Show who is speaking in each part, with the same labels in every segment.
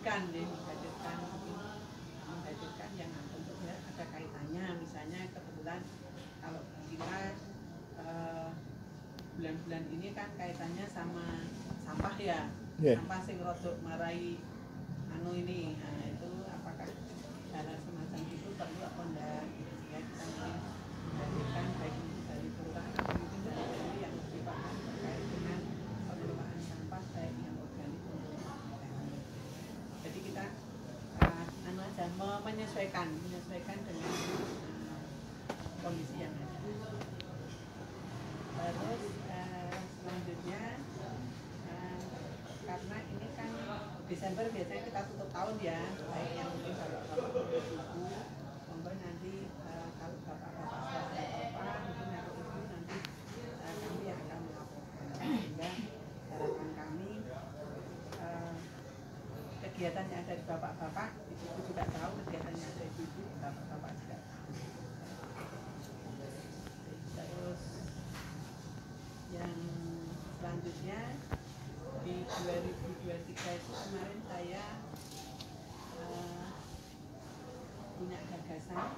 Speaker 1: menghadirkan yang tentunya ada kaitannya. Misalnya kebetulan kalau kita bulan-bulan ini kan kaitannya sama sampah ya, sampah sing rodok marai anu ini, nah itu apakah hal semacam itu perlu apa enggak? Ya kita mungkin menghadirkan baik itu dari kelurahan atau mungkin dari yang lebih paham terkait dengan pengelolaan sampah baik yang organik maupun inorganik. Jadi kita anu aja menyesuaikan dengan kondisi yang ada. Terus selanjutnya karena ini kan Desember biasanya kita tutup tahun ya, baik yang mungkin bapak-bapak ibu, monggo nanti kalau bapak-bapak apa mungkin aku ibu nanti kami yang akan melaporkan, sehingga harapan kami kegiatan yang ada di bapak-bapak ibu juga tahu, kegiatan yang ada di ibu bapak-bapak juga tahu. Terus yang selanjutnya di 2023 itu kemarin saya punya gagasan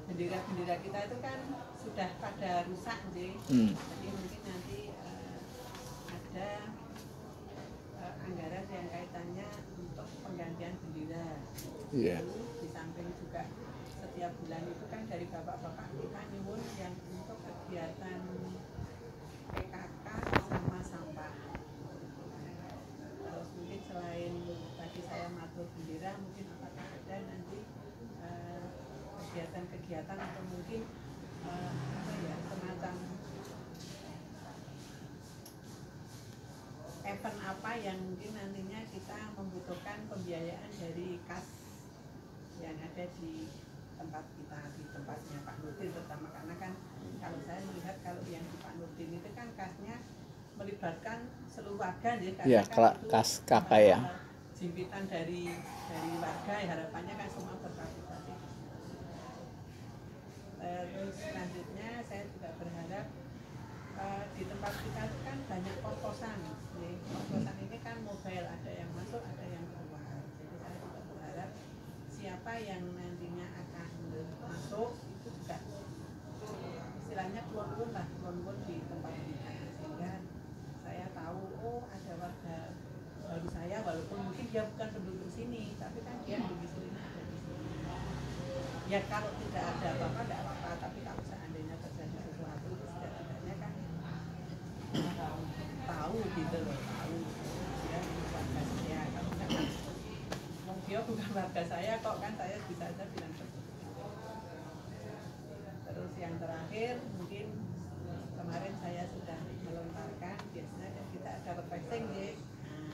Speaker 1: bendera-bendera kita itu kan sudah pada rusak jadi mungkin nanti ada anggaran yang kaitannya untuk penggantian bendera. Di samping juga setiap bulan itu kan dari bapak-bapak kita nyuwun yang untuk kegiatan PKK sama sampah. Terus mungkin selain tadi saya matur bendera, mungkin apakah ada nanti kegiatan-kegiatan atau mungkin semacam event apa yang mungkin nantinya kita membutuhkan pembiayaan dari kas yang ada di tempat kita, di tempatnya Pak Nurdin terutama, karena kan kalau saya melihat kalau yang di Pak Nurdin itu kan kasnya melibatkan seluruh warga ya, karena kan
Speaker 2: kas KK ya,
Speaker 1: jimpitan dari warga ya, harapannya kan semua berpartisipasi. Terus selanjutnya saya juga berharap di tempat kita itu kan banyak kos-kosan. Kos-kosan ini kan mobile, ada yang masuk, ada yang keluar. Jadi saya juga berharap siapa yang nantinya akan masuk itu juga istilahnya klon di tempat kita, sehingga saya tahu ada warga baru saya, walaupun mungkin dia bukan penduduk sini, tapi kan dia domisilinya ada di sini. Ya kalau tidak ada apa-apa, tidak apa-apa, tapi kalau seandainya terjadi sesuatu itu setidaknya kan tahu gitu loh, tahu dia warga saya. Kalau enggak kan dia bukan warga saya kok, kan saya bisa aja bilang seperti itu. Terus yang terakhir mungkin kemarin saya sudah melontarkan, biasanya kita ada refreshing ya. Nah,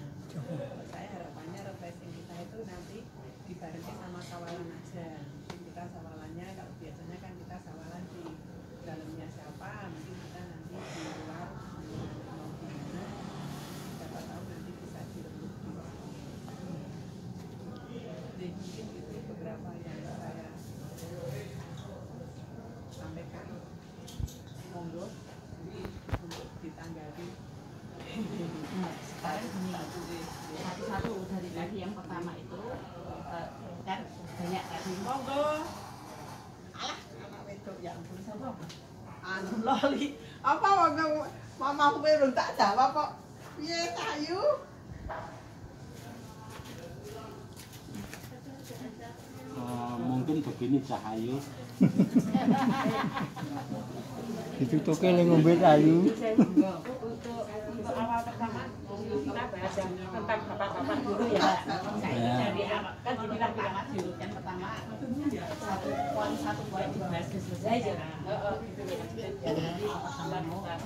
Speaker 1: saya harapannya refreshing kita itu nanti dibarengi sama sawalan aja. Mungkin kita sawalannya, kalau biasanya kan kita sawalan di dalamnya siapa, mungkin kita nanti di luar mau gimana, siapa tahu nanti bisa dirembuk di sini. Jadi mungkin itu beberapa yang saya sampaikan. Monggo untuk ditanggapi.
Speaker 3: Sekarang gini, satu-satu dari tadi yang pertama itu kan banyak tadi.
Speaker 1: Monggo. Alah, anak wedok ya ampun sapa? Anu loli. Apa wong mamaku belum tak jawab kok. Piye Cahayu?
Speaker 4: Mungkin begini Cahayu.
Speaker 2: Ditutuke le ngombe Cahayu.
Speaker 3: Untuk awal pertama kita bahas yang tentang bapak-bapak dulu ya. Jadi kan inilah pertama dulu kan pertama satu poin dibahas selesai aja. Jadi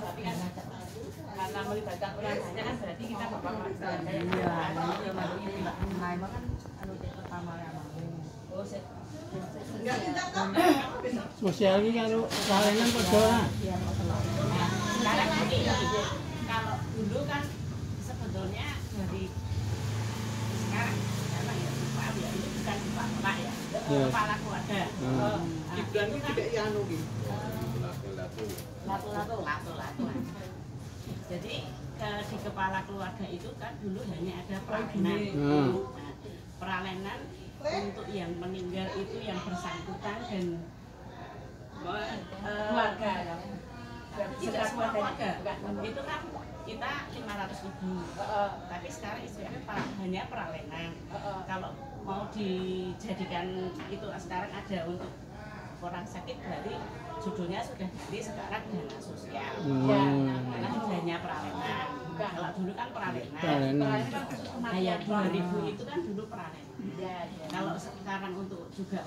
Speaker 3: tapi kan karena melibatkan orang banyak kan berarti kita bapak-bapak kan anu pertama ya. Oh,
Speaker 2: Sosial iki karo layanan padha lah.
Speaker 3: Sekarang nanti kalau dulu kan sebetulnya dari sekarang apa ya Pak ya, ini bukan Pak ya, kepala keluarga.
Speaker 1: Gibran itu tidak anu gitu.
Speaker 3: Lato. Jadi di kepala keluarga itu kan dulu hanya ada pelayanan. peralenan untuk yang meninggal itu yang bersangkutan dan
Speaker 1: keluarga ya.
Speaker 3: tidak semua keluarga. Itu kan kita 500.000. Tapi sekarang istilahnya hanya peralenan. Kalau mau dijadikan itu sekarang ada untuk orang sakit berarti judulnya sudah ganti sekarang dana sosial. Ya, karena hanya peralenan. Kalau dulu kan peralenan. Nah, ya 2000 itu kan dulu peralenan. Kalau sekarang untuk juga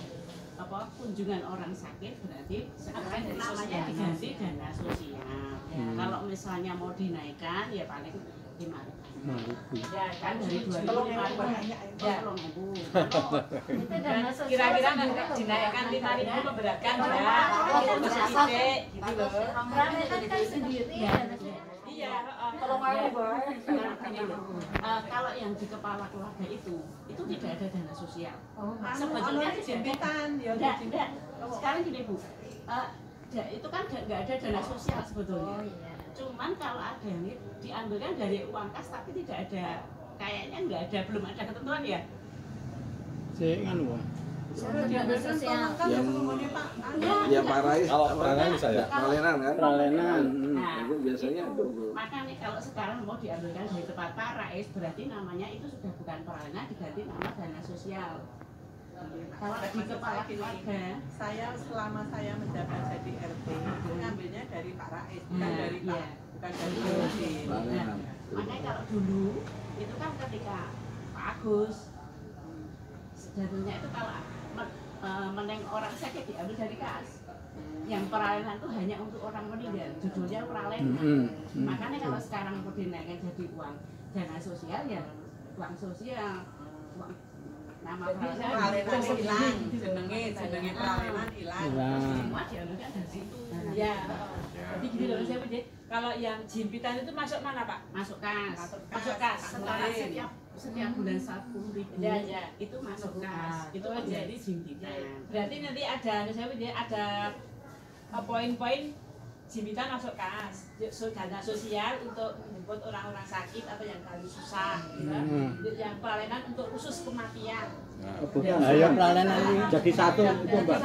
Speaker 3: kunjungan orang sakit berarti sekarang namanya diganti dana sosial. Kalau misalnya mau dinaikkan ya paling 5.000. Ya kan dari 2.000 ya 3.000. Kira-kira nanti dinaikkan 5.000 memberatkan ya. Itu masih gede gitu loh.
Speaker 5: Kan sendiri ya.
Speaker 3: Iya, kalau yang di kepala keluarga itu tidak ada dana sosial. Sebetulnya
Speaker 1: jembitan ya.
Speaker 3: Tidak. Sekarang gini Bu, itu kan nggak ada dana sosial sebetulnya. Cuman kalau ada ini diambilkan dari uang kas tapi tidak ada, kayaknya nggak ada, belum ada ketentuan ya.
Speaker 2: Saya anu
Speaker 5: Dana sosial.
Speaker 6: Ya Pak Rais,
Speaker 7: Kalau peralenan saya.
Speaker 6: peralenan kan?
Speaker 2: peralenan.
Speaker 3: Nah,
Speaker 6: Itu biasanya
Speaker 3: itu, makanya kalau sekarang mau diambilkan dari tempat Pak Rais berarti namanya itu sudah bukan peralenan, diganti nama dana sosial. Kalau di kepala keluarga,
Speaker 1: Saya selama saya menjabat jadi RT itu ngambilnya dari Pak Rais, bukan dari Pak, bukan dari DOD.
Speaker 6: Peralenan.
Speaker 3: makanya kalau dulu itu kan ketika Pak Agus jatuhnya itu kalau meneng orang sakit diambil dari kas. Yang peralenan itu hanya untuk orang meninggal, judulnya peralenan. Makanya kalau sekarang mau dinaikkan jadi uang dana sosial ya uang sosial, uang nama
Speaker 1: Peralenan hilang, jenenge peralenan hilang.
Speaker 3: semua diambilkan dari situ.
Speaker 5: Ya. Jadi gini loh saya punya. Kalau yang jimpitan itu masuk mana Pak?
Speaker 3: Masuk kas.
Speaker 5: Masuk kas.
Speaker 3: Setelah setiap bulan 10.000
Speaker 5: Ya.
Speaker 3: itu masuk kas. Itu menjadi jimpitan.
Speaker 5: Berarti nanti ada, saya punya ada poin-poin jimpitan masuk kas, dana sosial untuk menjemput orang-orang sakit atau yang paling susah, yang peralenan untuk khusus kematian.
Speaker 2: Ayo peralenan ini
Speaker 7: Jadi satu itu Mbak.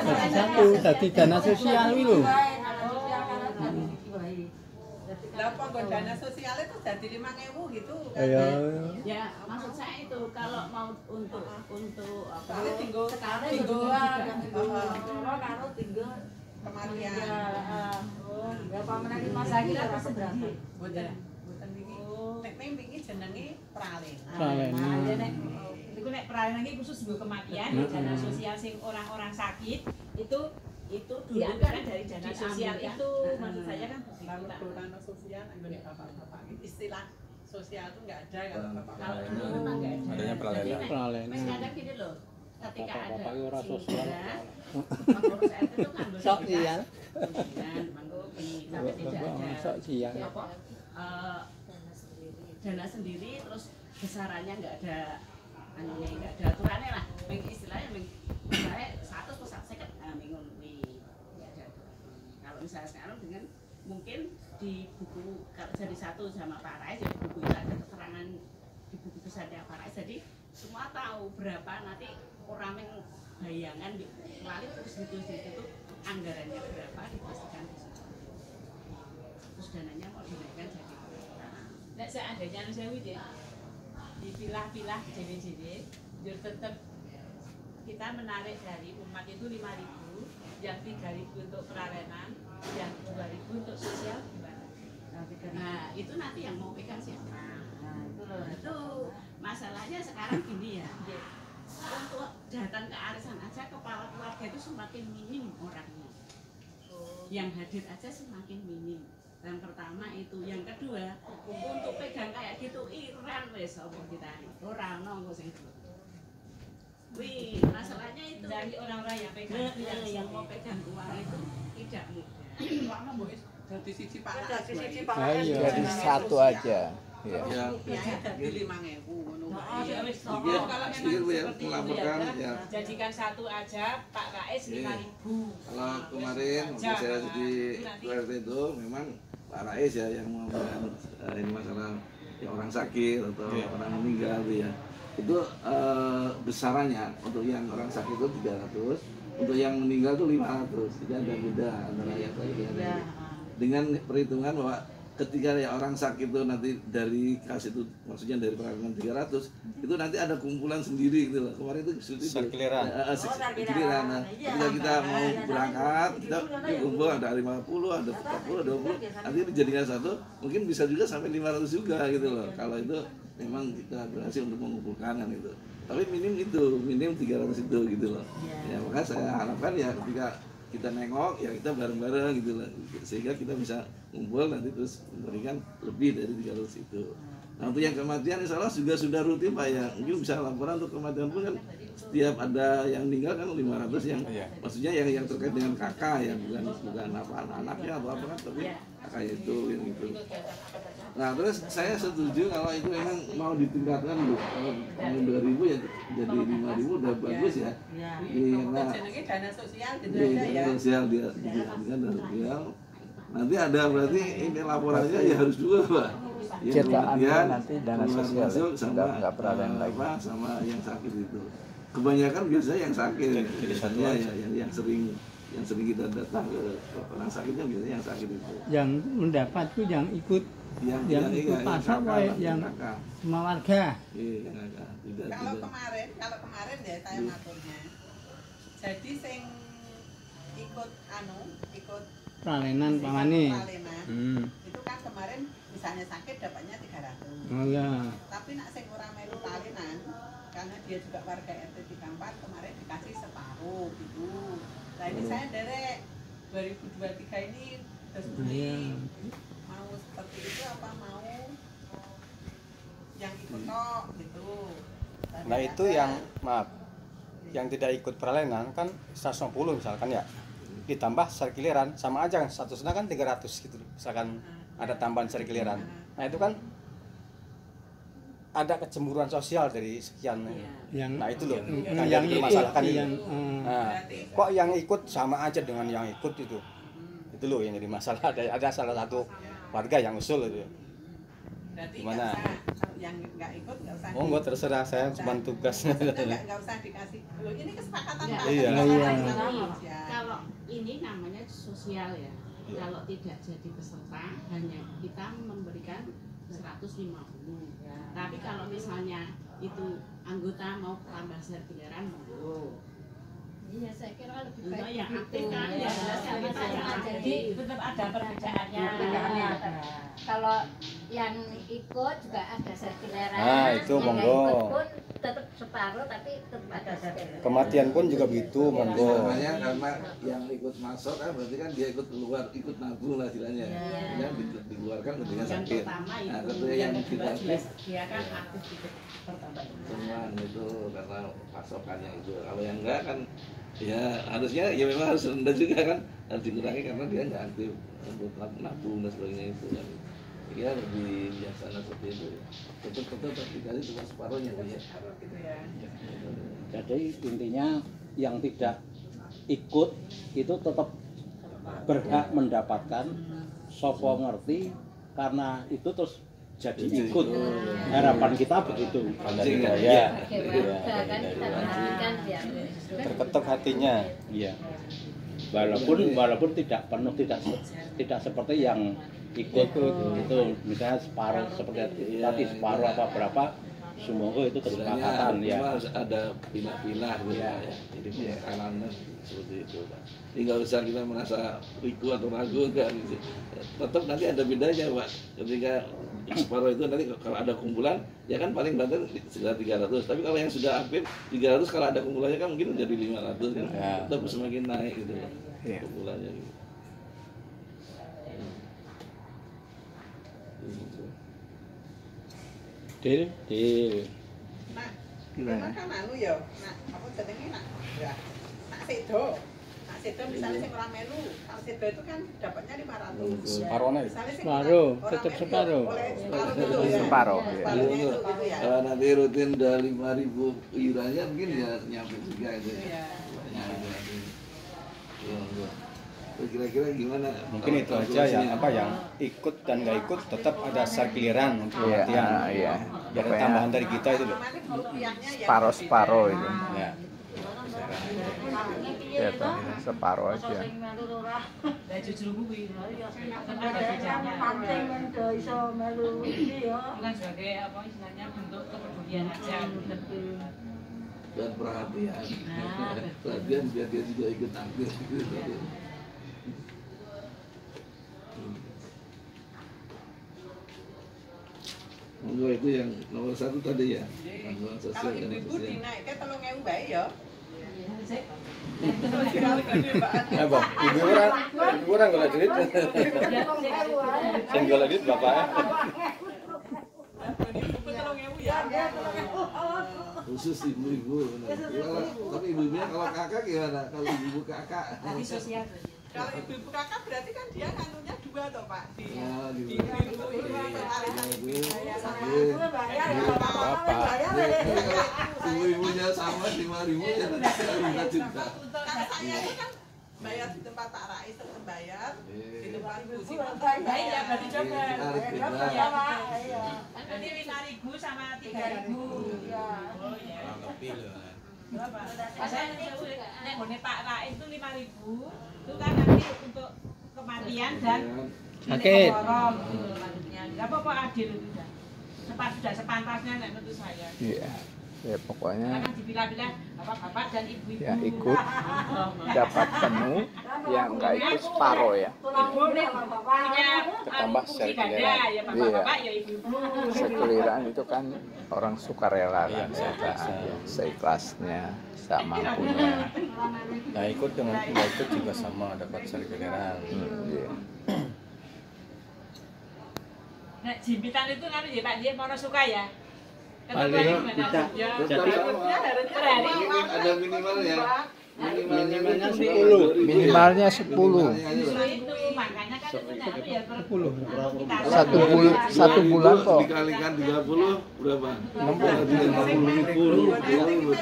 Speaker 2: jadi satu, jadi dana sosial itu.
Speaker 1: Lah pokok dana sosial itu jadi 5.000 gitu kan.
Speaker 2: Ayo.
Speaker 3: Ya, maksud saya itu kalau mau untuk apa?
Speaker 1: Soalnya tinggal
Speaker 5: Sekarang
Speaker 1: tinggal
Speaker 5: karo tinggal
Speaker 1: kematian.
Speaker 5: Berapa menit lagi apa seberapa?
Speaker 1: Boten iki. Nek wingi jenenge peralenan.
Speaker 2: Peralenan.
Speaker 5: Ya nek iku nek peralenan iki khusus nggo kematian, dana sosial sing orang-orang sakit itu dulu kan dari dana sosial itu maksud saya kan
Speaker 1: Lalu dana sosial anggone bapak-bapak istilah sosial itu enggak ada kalau bapak.
Speaker 3: Kalau dulu memang nggak ada.
Speaker 7: Adanya peralenan.
Speaker 3: Jadi,
Speaker 2: Peralenan.
Speaker 3: Mas kadang gini loh, ketika ada
Speaker 2: Bapak-bapak itu orang sosial.
Speaker 3: pengurus RT itu ngambil
Speaker 2: Sosial.
Speaker 3: tapi tidak ada
Speaker 2: Sosial.
Speaker 3: apa dana sendiri, terus besarannya nggak ada anunya, nggak ada aturannya lah. Istilahnya misalnya 100% bingung nih, nggak ada aturan. Kalau misalnya sekarang dengan mungkin di buku kalau jadi satu sama Pak Rais, jadi buku itu ada keterangan di buku besarnya Pak Rais, jadi semua tahu berapa nanti orang yang bayangan di lalu terus itu anggarannya berapa dipastikan di situ. Terus dananya mau dinaikkan jadi berapa.
Speaker 5: nek seandainya saya ya dipilah-pilah jenis-jenis, biar tetap kita menarik dari umat itu 5.000, yang 3.000 untuk peralenan, yang 2.000 untuk sosial gimana?
Speaker 3: Nah itu nanti yang mau pegang siapa? Itu masalahnya sekarang gini ya. Untuk datang ke arisan aja kepala keluarga itu semakin minim orangnya. Yang hadir aja semakin minim. Yang pertama itu, yang kedua untuk pegang kayak gitu iran wes apa kita orang nonggo sing itu. Wih, masalahnya itu
Speaker 5: Dari orang-orang yang pegang
Speaker 3: yang mau pegang uang itu tidak mudah.
Speaker 1: Lama mbok dadi siji Pak Rais.
Speaker 5: Dadi siji Pak
Speaker 2: Ayo.
Speaker 8: Jadi satu aja. Ya.
Speaker 6: Ya,
Speaker 1: Ya dadi 5.000 ngono.
Speaker 5: Iya, wis.
Speaker 6: sedikit,
Speaker 5: Kalau memang
Speaker 6: sedikit Bu ya,
Speaker 5: seperti itu
Speaker 6: melaporkan ya.
Speaker 5: jadikan satu aja Pak Rais 5.000.
Speaker 6: Kalau kemarin waktu saya di RT itu memang Pak Rais ya yang memberikan ini masalah ya orang sakit atau orang meninggal Bu ya. itu besarannya untuk yang orang sakit itu 300, untuk yang meninggal itu 500. Jadi ada beda antara yang tadi dengan perhitungan bahwa ketika ya orang sakit itu nanti dari kas itu, maksudnya dari peralatan 300 itu nanti ada kumpulan sendiri gitu loh. Kemarin itu
Speaker 4: Sarkiliran.
Speaker 6: Sarkiliran. Nah, ketika kita mau berangkat kita kumpul ada 50, ada 40, 20, nanti dijadikan satu, mungkin bisa juga sampai 500 juga gitu loh. Kalau itu memang kita berhasil untuk mengumpulkan kan itu. Tapi minim 300 itu gitu loh. Ya makanya saya harapkan ya ketika kita nengok ya kita bareng-bareng gitu lah, sehingga kita bisa ngumpul nanti terus memberikan lebih dari 300 itu. Nah untuk yang kematian insya Allah juga sudah rutin Pak ya, mungkin bisa laporan untuk kematian pun kan setiap ada yang meninggal kan 500 yang maksudnya yang terkait dengan kakak ya, bukan apa anaknya atau apa kan, tapi kakak itu yang itu. Nah terus saya setuju kalau itu memang mau ditingkatkan loh, kalau tahun 2000 ya jadi 5.000 udah bagus ya. Karena
Speaker 1: dana sosial gitu
Speaker 6: dana sosial dia dana sosial. Nanti ada berarti ini laporannya ya harus dua Pak. Yang kematian
Speaker 8: nanti dana sosial nggak peralatan lagi
Speaker 6: sama yang sakit itu. Kebanyakan biasanya yang sakit, biasanya ya yang sering kita datang ke orang sakitnya biasanya yang sakit itu.
Speaker 2: Yang mendapat tuh yang ikut ikut pasar yang sama warga.
Speaker 6: Iya,
Speaker 1: kalau kemarin ya saya maturnya. Jadi sing ikut
Speaker 2: peralenan pamane.
Speaker 1: Itu kan kemarin misalnya sakit dapatnya 300.
Speaker 2: Oh ya.
Speaker 1: Tapi nak sing ora melu talenan karena dia juga warga RT 34 kemarin dikasih separuh gitu. Nah ini saya derek 2023 ini terus mau seperti itu apa mau yang ikut tok gitu.
Speaker 9: Nah itu yang maaf yang tidak ikut peralenan kan 150 misalkan ya, ditambah sarkiliran sama aja kan, satu setengah kan 300 gitu misalkan ada tambahan sarkiliran. Nah itu kan ada kecemburuan sosial dari sekian. Nah itu loh yang dipermasalahkan itu. Nah, kok yang ikut sama aja dengan yang ikut itu loh yang jadi masalah. Ada salah satu warga yang usul itu. Gimana?
Speaker 1: Yang nggak ikut nggak usah.
Speaker 9: Oh nggak terserah, saya cuma tugas.
Speaker 1: Nggak usah dikasih. Loh ini kesepakatan Pak.
Speaker 9: Iya.
Speaker 3: Kalau ini namanya sosial ya. Kalau tidak jadi peserta hanya kita memberikan 150. Tapi kalau misalnya itu anggota mau tambah sertifikat monggo.
Speaker 10: Iya, saya kira lebih baik
Speaker 3: yang aktif
Speaker 10: begitu.
Speaker 3: kan ya, jadi tetap ada perbedaannya.
Speaker 10: Kalau yang ikut juga ada sertifikat.
Speaker 9: Nah, itu monggo.
Speaker 10: Ikut pun tetap separuh tapi tetap ada sertifikat.
Speaker 9: Kematian pun juga begitu, monggo.
Speaker 6: Namanya karena yang ikut masuk kan berarti kan dia ikut keluar, ikut nabung lah istilahnya. Yang dikeluarkan ketika sakit. Nah, ketika yang tidak aktif
Speaker 3: dia kan aktif ikut pertama.
Speaker 6: Cuman itu karena pasokannya itu. Kalau yang enggak kan ya harusnya ya memang harus rendah juga kan, harus dikurangi karena dia nggak aktif untuk nabung dan sebagainya itu kan. Ya lebih bijaksana seperti itu. Tetap dikasih cuma separuhnya kan ya.
Speaker 4: Jadi intinya yang tidak ikut itu tetap berhak mendapatkan sopo ngerti karena itu terus jadi ikut. Harapan kita begitu.
Speaker 9: Ya.
Speaker 8: Terketuk hatinya.
Speaker 4: Iya. Walaupun tidak penuh, tidak seperti yang ikut itu misalnya separuh seperti tadi separuh apa berapa semoga itu kesepakatan ya.
Speaker 6: Harus ada pilah-pilah gitu ya. Jadi penekanan seperti itu Pak. Jadi nggak usah kita merasa rigu atau ragu kan. Tetap nanti ada bedanya Pak. Ketika separuh itu nanti kalau ada kumpulan ya kan paling banter sekitar 300. Tapi kalau yang sudah aktif 300 kalau ada kumpulannya kan mungkin menjadi 500 kan. Tetap semakin naik gitu Pak. Kumpulannya gitu.
Speaker 2: Deal.
Speaker 1: Nah, memang kan anu ya. Nah, apa jenenge nak? Ya. Nak sedo misalnya sing ora melu. Kalau sedo itu kan dapatnya 500.
Speaker 9: Separuhnya.
Speaker 2: Separuh, tetap separuh.
Speaker 8: Separuh.
Speaker 6: Kalau nanti rutin udah 5.000 iurannya mungkin ya nyampe juga itu. kira-kira gimana?
Speaker 9: Mungkin itu aja yang ikut dan nggak ikut tetap ada sarkiliran untuk latihan.
Speaker 8: Iya.
Speaker 9: Biar ada tambahan dari kita itu loh.
Speaker 8: Separuh itu.
Speaker 9: Ya.
Speaker 8: Ya, separuh aja.
Speaker 5: Lah jujur kuwi. Bukan sebagai apa istilahnya bentuk kepedulian aja.
Speaker 6: Dan perhatian. Perhatian biar dia juga ikut tampil gitu. Monggo itu yang nomor 1 tadi ya. Bantuan
Speaker 1: Kalau
Speaker 6: sosial dan
Speaker 1: ibu-ibu
Speaker 6: sosial.
Speaker 1: dinaikkan 3.000 bae ya.
Speaker 9: Ya, Bang. Ibu orang enggak ada duit. Saya enggak ada duit bapaknya.
Speaker 6: Khusus ibu-ibu. Tapi ibu-ibunya kalau kakak gimana? Kalau ibu kakak?
Speaker 5: Tadi sosial.
Speaker 1: Kalau ibu-ibu kakak berarti kan dia kanunya 2 toh Pak. Di ibu-ibunya sama 5.000 ya nanti juga. Kalau saya itu kan bayar di tempat Pak Rais tetap bayar, di tempat Bu Sima bayar.
Speaker 5: Ya berarti coba.
Speaker 1: Kan
Speaker 5: Berarti 5.000 sama 3.000. Oh iya.
Speaker 7: lebih loh.
Speaker 5: Saya nek ngene Pak Rais itu 5.000 itu kan nanti untuk kematian dan
Speaker 2: sakit.
Speaker 5: Enggak apa-apa adil sudah. Sudah sepantasnya nek menurut saya.
Speaker 8: Iya. Ya pokoknya
Speaker 5: Kan dipilah-pilah bapak-bapak dan ibu-ibu.
Speaker 8: ya ikut dapat penuh, yang nggak ikut separuh ya.
Speaker 5: Ibu nih punya
Speaker 9: Ketambah
Speaker 5: fungsi
Speaker 9: serkiliran.
Speaker 5: ganda ya bapak-bapak ya ibu-ibu.
Speaker 8: Sekeliran itu kan orang sukarela kan, seikhlasnya, semampunya.
Speaker 9: Nah, ikut dengan nggak ikut juga sama dapat sarkiliran.
Speaker 8: Iya.
Speaker 5: Nah, jimpitan itu kan ya Pak dia mau suka ya.
Speaker 2: Paling kita
Speaker 6: Jadi ada minimalnya.
Speaker 2: minimalnya 10.
Speaker 8: Minimalnya 10.
Speaker 5: Itu makanya kan itu ya
Speaker 2: 10.
Speaker 8: Satu bulan kok.
Speaker 6: Dikalikan 30 berapa?
Speaker 8: 60.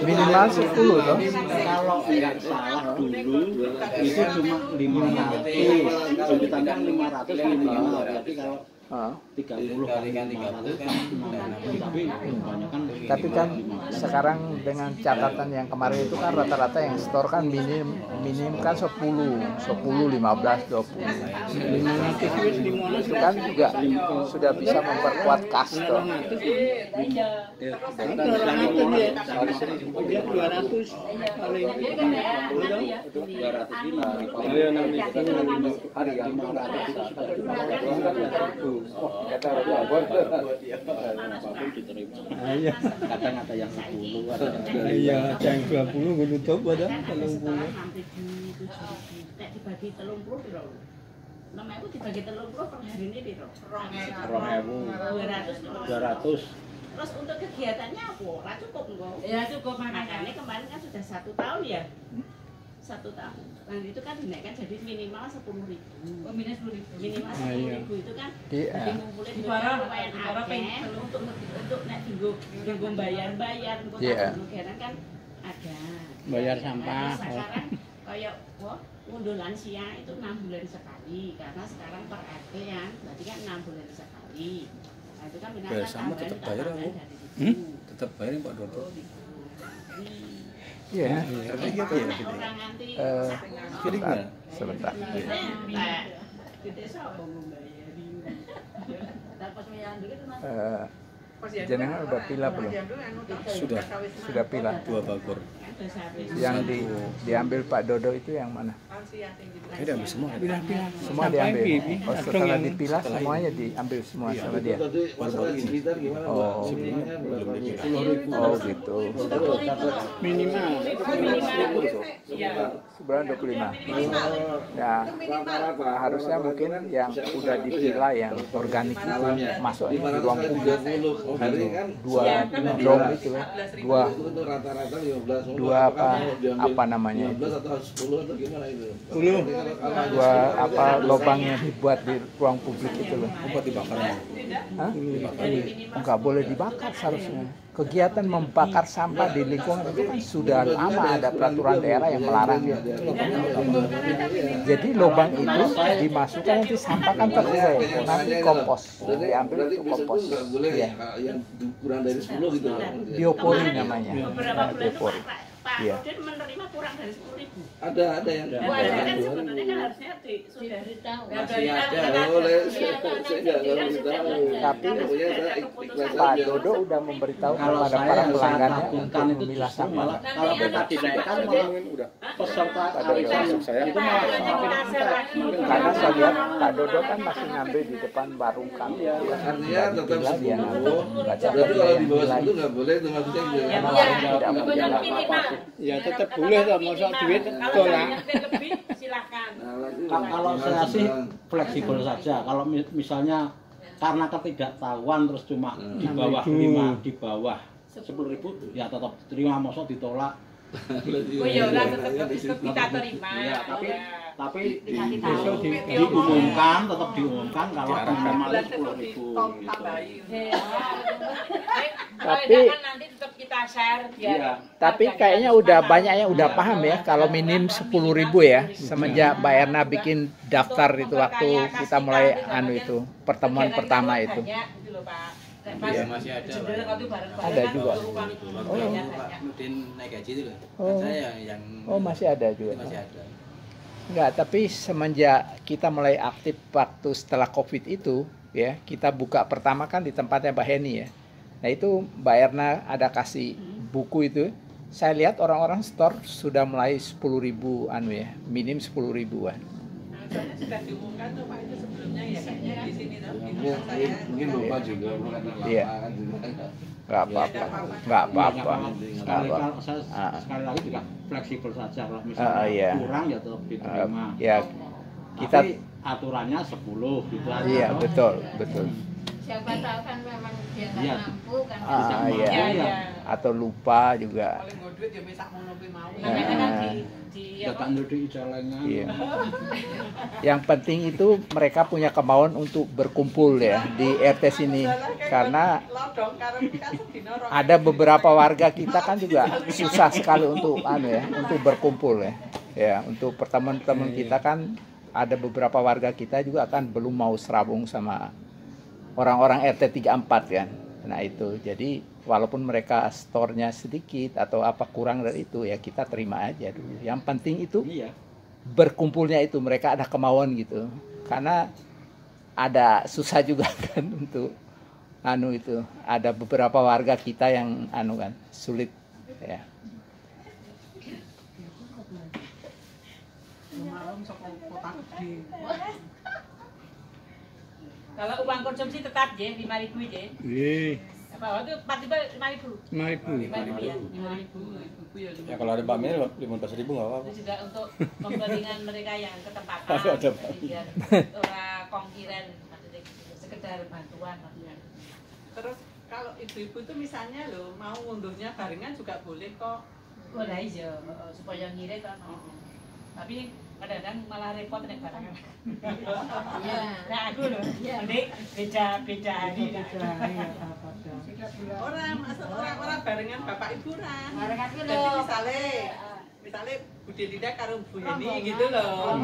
Speaker 8: Minimal 10 toh.
Speaker 4: Kalau nggak salah dulu itu cuma 500. Sekitarnya 500 minimal. Berarti kalau 30
Speaker 9: Kalikan 30 kan
Speaker 8: Tapi kan sekarang dengan catatan yang kemarin itu kan rata-rata yang store kan minim kan 10, 15, 20.
Speaker 2: 500
Speaker 8: Itu kan juga sudah bisa memperkuat kas toh.
Speaker 2: 200 dia 200 paling. Iya.
Speaker 4: kadang ada yang 10 ada
Speaker 2: Iya, yang 20 gue tutup ada 30.
Speaker 3: Nek dibagi 30 piro? 6.000 dibagi 30 per hari ini piro?
Speaker 5: 200.
Speaker 4: 200.
Speaker 3: Terus untuk kegiatannya apa? Ora cukup engko.
Speaker 5: Ya cukup makanya.
Speaker 3: Makanya kemarin kan sudah 1 tahun ya. 1 tahun. Dan itu kan dinaikkan jadi minimal 10.000.
Speaker 5: Oh, minus 10.000.
Speaker 3: Minimal
Speaker 2: Ah, iya.
Speaker 3: 10.000 itu kan
Speaker 8: Iya.
Speaker 3: jadi ngumpulin
Speaker 5: Di
Speaker 3: duit
Speaker 5: barang,
Speaker 3: lumayan
Speaker 5: di barang
Speaker 3: akeh untuk nek dinggo bayar untuk
Speaker 8: Iya.
Speaker 3: kegiatan kan ada.
Speaker 2: Bayar
Speaker 3: Nah,
Speaker 2: sampah.
Speaker 3: sekarang kayak ngunduh lansia itu 6 bulan sekali karena sekarang per RT ya, berarti kan 6 bulan sekali. Nah, itu kan
Speaker 9: Bayar sama tetap bayar, Bu. Tetap bayar Pak Dodo.
Speaker 8: Iya.
Speaker 9: Tapi gitu ya.
Speaker 3: Orang nanti
Speaker 8: Sebentar.
Speaker 3: di desa apa membayari. Dapat miliaran duit Mas.
Speaker 8: Jenengan udah pilah belum? Sudah pilah.
Speaker 9: 2 bagor.
Speaker 8: Yang diambil Pak Dodo itu yang mana?
Speaker 9: Udah habis semua.
Speaker 2: Pilah-pilah.
Speaker 8: Semua diambil. Oh, setelah dipilah semuanya diambil semua sama dia.
Speaker 6: Tadi masalah sekitar gimana?
Speaker 8: Oh.
Speaker 6: Sebelumnya berapa?
Speaker 8: Oh gitu.
Speaker 2: Minimal.
Speaker 8: Sebulan 25. Ya, harusnya mungkin yang udah dipilah yang organik itu masuk di ruang publik.
Speaker 6: Hari kan
Speaker 8: Dua drum itu,
Speaker 6: rata-rata 15.
Speaker 8: dua apa namanya itu?
Speaker 6: 15 atau 10 atau gimana itu?
Speaker 2: 10.
Speaker 8: Dua lubang yang dibuat di ruang publik itu loh.
Speaker 9: Buat dibakar.
Speaker 8: Hah? Enggak boleh dibakar seharusnya. kegiatan membakar sampah di lingkungan itu kan sudah lama ada peraturan daerah yang melarangnya. Jadi lubang itu dimasukkan nanti sampah kan terurai, nanti kompos, diambil itu kompos. Ya.
Speaker 6: Yang kurang dari 10 gitu.
Speaker 8: Biopori namanya.
Speaker 5: Beberapa bulan itu
Speaker 8: Biopori.
Speaker 5: Pak
Speaker 8: Iya.
Speaker 5: Odin menerima kurang dari 10.000.
Speaker 6: Ada yang
Speaker 5: Ada kan sebenarnya kan harusnya sudah
Speaker 10: Diberitahu.
Speaker 6: masih ada. Boleh saya nggak tahu.
Speaker 8: Tapi
Speaker 6: pokoknya saya ikhlas
Speaker 8: Pak
Speaker 6: aja.
Speaker 8: Dodo udah memberitahu
Speaker 4: Kalau
Speaker 8: kepada
Speaker 4: saya
Speaker 8: para
Speaker 4: yang
Speaker 8: pelanggannya
Speaker 4: saya
Speaker 8: untuk
Speaker 4: takutkan itu
Speaker 8: memilah
Speaker 4: justru
Speaker 8: sampah.
Speaker 4: malah kalau kita dinaikkan malah
Speaker 9: udah.
Speaker 4: peserta
Speaker 8: Dodo.
Speaker 4: arisan
Speaker 9: Saya.
Speaker 4: itu malah semakin meningkat.
Speaker 8: Karena saya lihat Pak Dodo kan masih ngambil di depan warung kami.
Speaker 6: Artinya tetap
Speaker 8: Bila dia
Speaker 6: 10.
Speaker 8: ngambil baca
Speaker 6: Berarti kalau di bawah
Speaker 8: nilai.
Speaker 6: 10 nggak boleh itu maksudnya gitu.
Speaker 8: Karena
Speaker 5: Iya,
Speaker 8: warung tidak
Speaker 5: itu yang
Speaker 8: menilai
Speaker 5: minimal.
Speaker 8: apa-apa.
Speaker 2: Ya tetap boleh lah, masa duit
Speaker 5: Kalau
Speaker 2: tolak.
Speaker 5: nyetir lebih silakan.
Speaker 4: Kalau saya sih fleksibel saja. Kalau misalnya karena ketidaktahuan terus cuma di bawah 5, di bawah 10.000 ya tetap terima, mosok ditolak.
Speaker 5: Oh ya udah tetap kita terima.
Speaker 4: Iya,
Speaker 5: Ya.
Speaker 4: tapi
Speaker 5: Dikasih
Speaker 4: besok
Speaker 5: tahu.
Speaker 4: diumumkan, tetap diumumkan kalau minimal 10.000 gitu.
Speaker 8: Tapi
Speaker 5: nanti tetap kita share biar.
Speaker 4: Iya.
Speaker 8: Tapi kayaknya udah banyak yang udah paham ya kalau minim 10.000 ya semenjak Mbak Erna bikin daftar itu waktu kita mulai itu pertemuan pertama itu.
Speaker 5: Iya, masih ada.
Speaker 8: Ada juga.
Speaker 11: Mungkin naik gaji itu loh.
Speaker 8: Oh.
Speaker 11: Saya yang
Speaker 8: Masih ada juga.
Speaker 11: masih ada.
Speaker 8: Enggak, tapi semenjak kita mulai aktif waktu setelah COVID itu, ya, kita buka pertama kan di tempatnya Mbak Heni ya. Nah itu Mbak Erna ada kasih buku itu. Saya lihat orang-orang store sudah mulai 10.000 ya, minim 10.000-an.
Speaker 1: Soalnya sudah diumumkan tuh Pak itu sebelumnya ya kayaknya di sini tuh.
Speaker 6: Mungkin lupa juga, bukan lama
Speaker 8: Iya.
Speaker 6: kan juga.
Speaker 8: Nggak apa-apa, nggak apa-apa.
Speaker 4: Sekali lagi juga fleksibel saja, kalau misalnya
Speaker 8: Iya.
Speaker 4: kurang ya tetap diterima.
Speaker 8: Ya, kita
Speaker 4: Tapi aturannya 10 gitu aja.
Speaker 8: iya betul.
Speaker 10: Siapa tahu kan memang dia nggak
Speaker 4: Iya.
Speaker 10: mampu kan.
Speaker 8: Iya.
Speaker 5: Iya.
Speaker 8: Atau lupa juga.
Speaker 1: Paling mau duit ya mesak mau nopi mau.
Speaker 5: Makanya kan di
Speaker 4: Datang dari jalannya.
Speaker 8: Iya. Yang penting itu mereka punya kemauan untuk berkumpul ya di RT sini karena ada beberapa warga kita kan juga susah sekali untuk untuk berkumpul ya. Ya, untuk pertemuan-pertemuan kita kan ada beberapa warga kita juga kan belum mau serabung sama orang-orang RT 34 kan. Nah itu, jadi walaupun mereka store-nya sedikit atau apa kurang dari itu ya kita terima aja dulu. Yang penting itu
Speaker 4: Iya.
Speaker 8: berkumpulnya itu mereka ada kemauan gitu. Karena ada susah juga kan untuk itu. Ada beberapa warga kita yang kan sulit ya.
Speaker 5: Kalau uang konsumsi tetap ya 5.000 ya.
Speaker 2: Iya,
Speaker 5: Apa waktu tiba 5.000.
Speaker 2: 5.000.
Speaker 5: 5.000 ya. 5.000.
Speaker 9: Ya kalau ada bakmi 15.000 nggak apa-apa.
Speaker 5: Itu juga untuk pembelian mereka yang ketempatan.
Speaker 9: Kalau ada bakmi.
Speaker 5: Biar orang kongkiran maksudnya sekedar bantuan maksudnya.
Speaker 1: Terus kalau ibu-ibu itu misalnya loh mau ngunduhnya barengan juga boleh kok.
Speaker 5: Oh lah iya, supaya ngirit kan. Tapi kadang-kadang malah repot nek barengan.
Speaker 10: Iya.
Speaker 5: Nah aku loh, Nek beda hari.
Speaker 1: Orang barengan bapak ibu orang.
Speaker 10: Barengan ku
Speaker 1: Jadi
Speaker 10: lho.
Speaker 1: misalnya Bu Delida karo Bu Yeni gitu loh.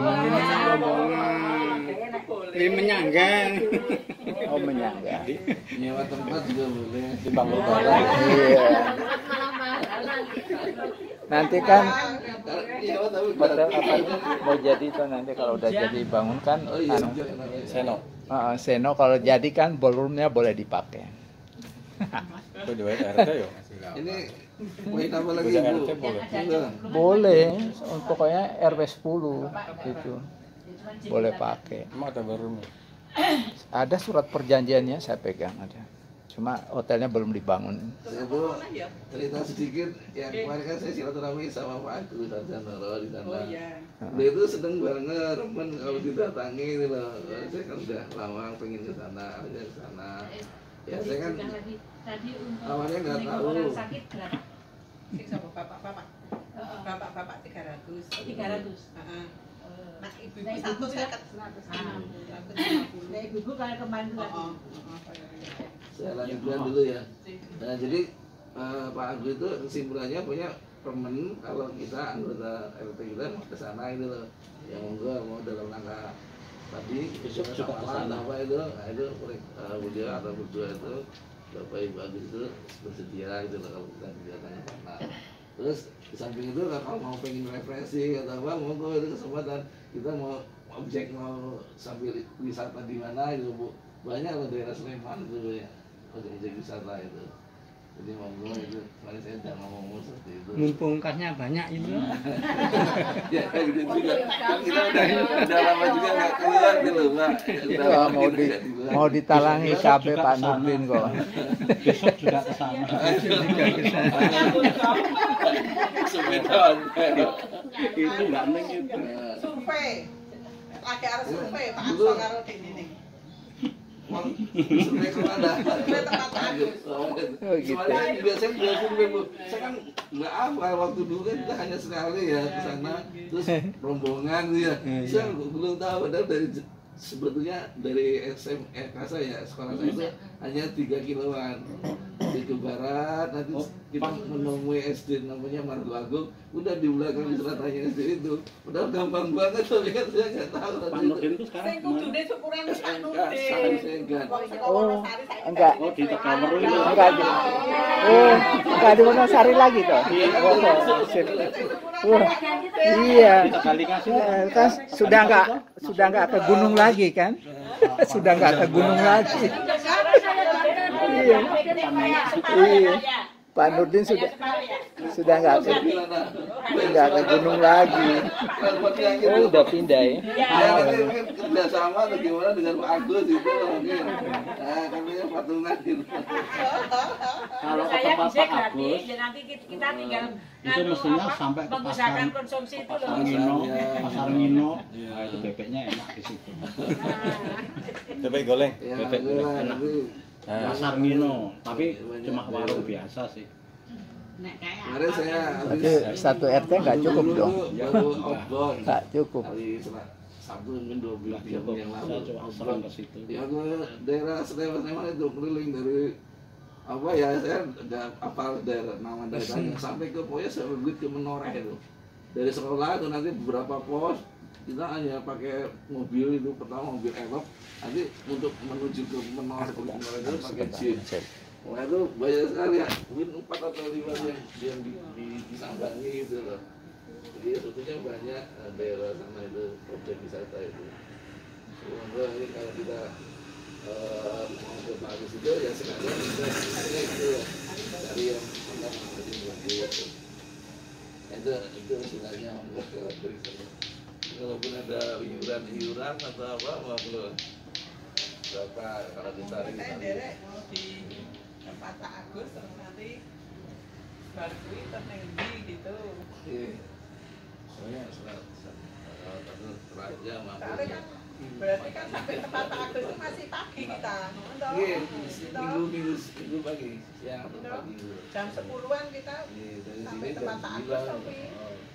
Speaker 2: Ini menyanggang.
Speaker 8: Oh menyangga.
Speaker 6: Nyewa tempat juga boleh.
Speaker 9: Di Bangkok.
Speaker 8: Iya.
Speaker 10: Malah mahal nanti.
Speaker 8: Nanti kan
Speaker 6: Nyewa tapi
Speaker 8: hotel apa itu mau jadi tuh nanti kalau udah jadi bangun kan
Speaker 6: Oh iya,
Speaker 9: Seno.
Speaker 8: Seno kalau jadi kan ballroomnya boleh dipakai.
Speaker 9: Itu di RT ya.
Speaker 6: ini poin apa lagi
Speaker 9: Udah
Speaker 6: Bu?
Speaker 9: RT boleh.
Speaker 6: Enggak.
Speaker 8: Boleh, pokoknya RW 10 gitu. Boleh pakai.
Speaker 9: Emang ada baru nih.
Speaker 8: Ada surat perjanjiannya saya pegang ada. Cuma hotelnya belum dibangun.
Speaker 6: Bu, cerita sedikit yang kemarin kan saya silaturahmi sama Pak Agus Sarjanoro di sana.
Speaker 1: Oh iya.
Speaker 6: Dia itu seneng banget, temen kalau didatangi itu loh. Saya kan udah lama pengen ke sana, ke sana. Ya saya kan
Speaker 5: Tadi untuk
Speaker 6: awalnya nggak tahu.
Speaker 5: orang sakit berapa?
Speaker 1: Sing sama bapak-bapak. Bapak-bapak 300.
Speaker 5: 300.
Speaker 1: Heeh. Nah, ibu-ibu
Speaker 5: Nah,
Speaker 1: satu
Speaker 5: ibu-ibu
Speaker 1: saya
Speaker 5: kan
Speaker 1: 150.
Speaker 5: Nah, ibu-ibu kalau kemarin
Speaker 1: Oh,
Speaker 5: lagi.
Speaker 1: oh.
Speaker 6: Saya lanjutkan dulu ya. Nah jadi Pak Agus itu kesimpulannya punya permen kalau kita anggota RT kita ke sana itu loh, yang mau dalam rangka tadi besok sama apa itu, nah itu beliau atau berdua itu Bapak Ibu Agus itu bersedia gitu loh kalau kita kegiatan. Nah, terus di samping itu kalau mau pengen refreshing atau apa, monggo itu kesempatan kita mau objek mau sambil wisata di mana itu Bu, banyak loh daerah Sleman itu ya objek wisata itu. Jadi monggo itu, mari saya tidak ngomong seperti itu.
Speaker 2: Mumpung kasnya banyak itu.
Speaker 6: Ya kayak gitu juga. Kan kita udah lama juga nggak keluar gitu Pak.
Speaker 8: Mau ditalangi KB Pak Nurdin kok.
Speaker 4: Besok juga ke sana.
Speaker 6: Sepedaan.
Speaker 4: Itu nggak neng itu.
Speaker 1: Survei. Lagi harus survei Pak Akso karo dene ning.
Speaker 6: Survei kemana? Soalnya biasanya survei Bu. Saya kan nggak apa waktu dulu kan kita hanya sekali ya ke sana, terus rombongan gitu ya. Saya belum tahu padahal dari sebetulnya dari SMK saya, sekolah saya itu hanya 3 kiloan ke barat, nanti kita menemui SD namanya Margo Agung, udah di belakang diseratannya SD itu, padahal gampang banget tapi kan saya nggak tahu.
Speaker 4: Pak Nurdin itu sekarang
Speaker 1: Sing kudune syukuran Pak Nurdin.
Speaker 8: Oh, enggak.
Speaker 4: Oh di Tegameru itu.
Speaker 8: Enggak. Oh, enggak di Wonosari lagi toh. Wah, iya. Kan sudah enggak ke gunung lagi kan? Sudah enggak ke gunung lagi. Iya. Iya. Pak Nurdin sudah enggak ke gunung lagi. Oh, udah pindah ya.
Speaker 6: Kerjasama atau gimana dengan Pak Agus itu mungkin. Nah, katanya patungan gitu.
Speaker 4: Kalau ke
Speaker 5: Saya
Speaker 4: tempat
Speaker 5: bisa
Speaker 4: Pak
Speaker 5: gratis,
Speaker 4: Agus,
Speaker 5: ya nanti kita tinggal
Speaker 4: itu mestinya sampai ke
Speaker 5: mengusahakan konsumsi itu
Speaker 4: Pasar
Speaker 5: loh.
Speaker 4: Ngino, Pasar Ngino, nah itu bebeknya enak di situ.
Speaker 9: Bebek goleng.
Speaker 4: Bebek enak. Pasar Ngino, tapi cuma warung biasa sih.
Speaker 6: Kemarin saya
Speaker 8: Tapi satu RT nggak cukup dong.
Speaker 6: baru outbound.
Speaker 8: Nggak cukup.
Speaker 6: Hari Sabtu mungkin 12 jam yang lalu.
Speaker 4: Saya cuma sering ke situ.
Speaker 6: Ya ke daerah Sleman itu keliling dari apa ya, saya nggak apal daerah nama daerahnya sampai ke pokoknya sebut ke Menoreh itu. Dari sekolah itu nanti beberapa pos kita hanya pakai mobil itu, pertama mobil elok, nanti untuk menuju ke Menoreh itu pakai jeep. Wah itu banyak sekali ya, mungkin 4 atau 5 yang disambangi gitu loh. Jadi sebetulnya banyak daerah sana itu objek wisata itu. Semoga ini kalau kita mau ke Paris itu ya sekalian kita itu ya cari yang kita itu sebenarnya untuk berikutnya. Kalaupun ada iuran atau apa mau berapa kalau ditarik
Speaker 1: mau di tempat Pak Agus terus nanti baru ternendi gitu.
Speaker 6: Iya. Soalnya raja
Speaker 1: Soalnya kan berarti kan sampai tempat Pak Agus itu masih pagi kita.
Speaker 6: Iya, minggu pagi, siang atau pagi.
Speaker 1: Jam 10-an kita sampai tempat Pak Agus tapi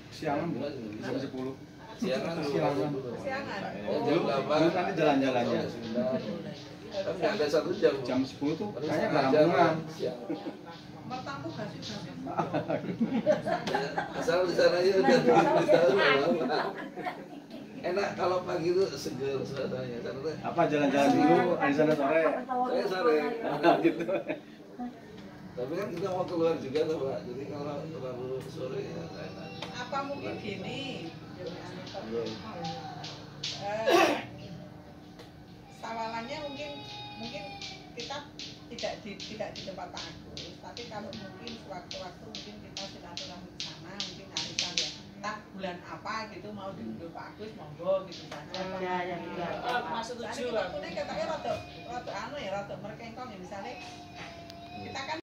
Speaker 9: Siangan jam 10.
Speaker 6: Siangan.
Speaker 1: siangan.
Speaker 6: Jam 8
Speaker 9: Nanti jalan-jalannya.
Speaker 6: Kan nggak ada 1 jam.
Speaker 9: Jam 10 tuh kayaknya
Speaker 6: Setengah
Speaker 9: kerampungan.
Speaker 1: Mertamu gak sih?
Speaker 6: Asal di sana aja udah enak kalau pagi itu segar suasananya.
Speaker 9: Apa jalan-jalan dulu di sana sore?
Speaker 6: Saya sore. Gitu. Tapi kan kita mau keluar juga tuh Pak. Jadi kalau terlalu sore ya nggak enak.
Speaker 1: Apa mungkin gini? Sawalannya mungkin kita tidak di tempat Pak Agus, tapi kalau mungkin sewaktu-waktu mungkin kita silaturahmi ke sana, mungkin arisan ya, entah bulan apa gitu mau diunduh Pak Agus, monggo gitu saja.
Speaker 5: Masuk tujuh.
Speaker 1: Soalnya kita katanya rada anu ya, rada merkengkong ya, misalnya